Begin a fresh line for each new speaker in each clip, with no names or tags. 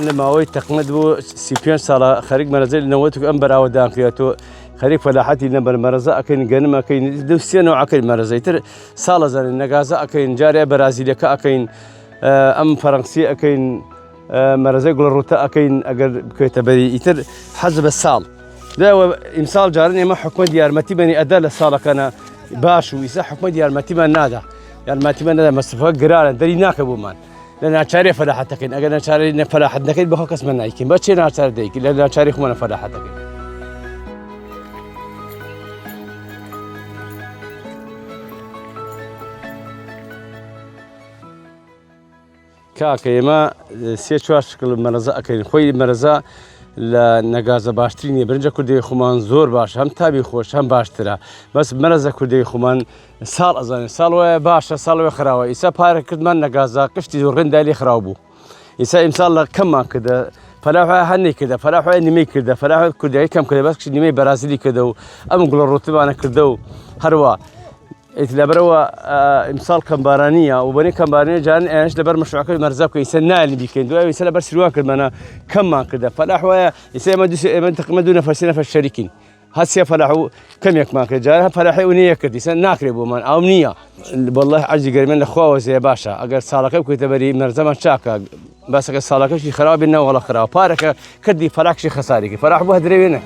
لما هو تقمد بو سيبيان صار خارج مرزل نوتك أمبر أو دان كياتو خارج فلاحتي نمبر مرزا أكين جنم أكين دوسيان وأكين مرزا يتر صار زين النجازة أكين جاري برازيليا كأكين أم فرنسي أكين مرزا يقول الروتا أكين أجر كتبري يتر حزب الصال ده إمسال جارني ما حكم ديار متبني أداة الصالة كان باش ويسا حكم ديار متبني نادا يعني متبني نادا مصرفها قرارا دري ناكبو مان لأن أشاري فلاحتكين أجر أشاري فلاحتكين بحكس من نايكين بس شيء أشاري ديك لأن أشاري خمنا فلاحتكين كاكيما سيشوار شكل مرزا أكين خوي مرزا لنجازة باشتريني برنجة كردي خمان زور باش هم تابي خوش هم باشترا بس مرزا كردي خمان سال أزاني سال وباشا سال وخراوة إسا بارك كرد من نجازة قشتي زورغن دالي خراوبو إسا إمسال كم كده فلاحة هني كده فلاحة نمي كده فلاحة كردي كم كده بس نمي برازيلي كده أم نقول الرطبة أنا كده هروا إتلابروا إمسال كمبارانية وبني كمبارانية جان إيش لبر مشروع كل مرزق يسنى اللي بيكندوا يسنى بس سلوان كمانا كم كده فلاحوا يسمى ما دون فرسنا في الشريكين هسه فلاحوا كم يكمان كده جارها فلاحوا ونية كده يسنى ناكربوا من أو نية والله عجز قريبنا الأخوة زي باشا أجر صالك كنت بري مرزمان شاكا بس أجر صالك شيء خراب إنه ولا خراب بارك كدي فلاك شيء خساري فلاح بوه دريبينك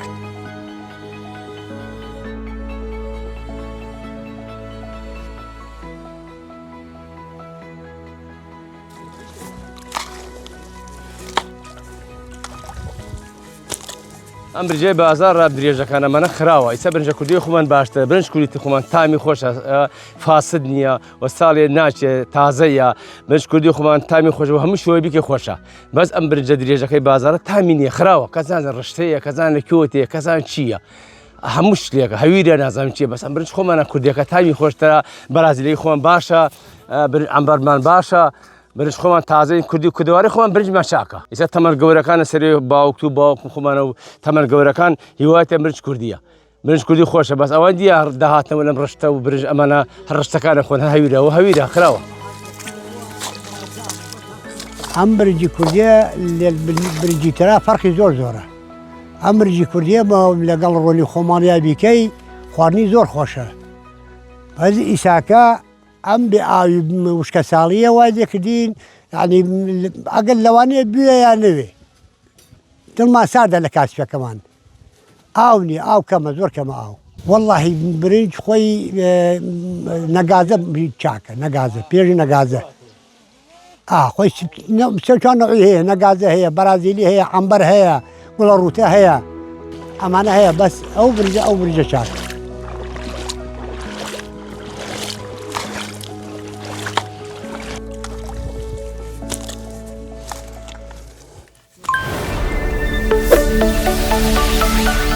أم برجع بازار راب دريجة كان من خراوة يسا برنج كردي خمان باشتر برنج كردي خمان تامي خوش فاسدنيا والسالي ناشة تازية برنج كردي خمان تامي خوش وهم شوي بيك خوشة بس أم برجع دريجة كي بازار تاميني خراوة كذا رشتية كذا كيوتي كذا شيء همش ليك هويري أنا زعما شيء بس أم برنج خمان كردي كتامي خوش ترى برازيلي خمان باشا عنبرمان باشا برج خمان تازه کردی کدواری خمان برج مشاکه. ایسا تمر گورکان سری باوکتو باوک خمانو تمر گورکان هیوایت برج کردیه. برج کردی خوشه بس آوان دیار دهات نمونم رشته و برج امانه هر رشته کان خون هویره و هویره خراوه.
ام برج کردیه برج ترا فرقی زوره. ام برج کردیه با لقال رونی خمانیه بیکی خوانی زور خوشه. هذه ایساکا أم بآوي مشكسالية وايد كدين يعني أقل لواني بيا يا نبي تل ما سادة لكاسفة كمان آوني آو كما زور كما آو والله بريج خوي نجازة بيتشاكا نجازة بيجي نجازة خوي سوتشان نوعي هي نجازة هي برازيلي هي عنبر هي بلاروتا هي أمانة هي بس أو بريجة شاكا
Thank you.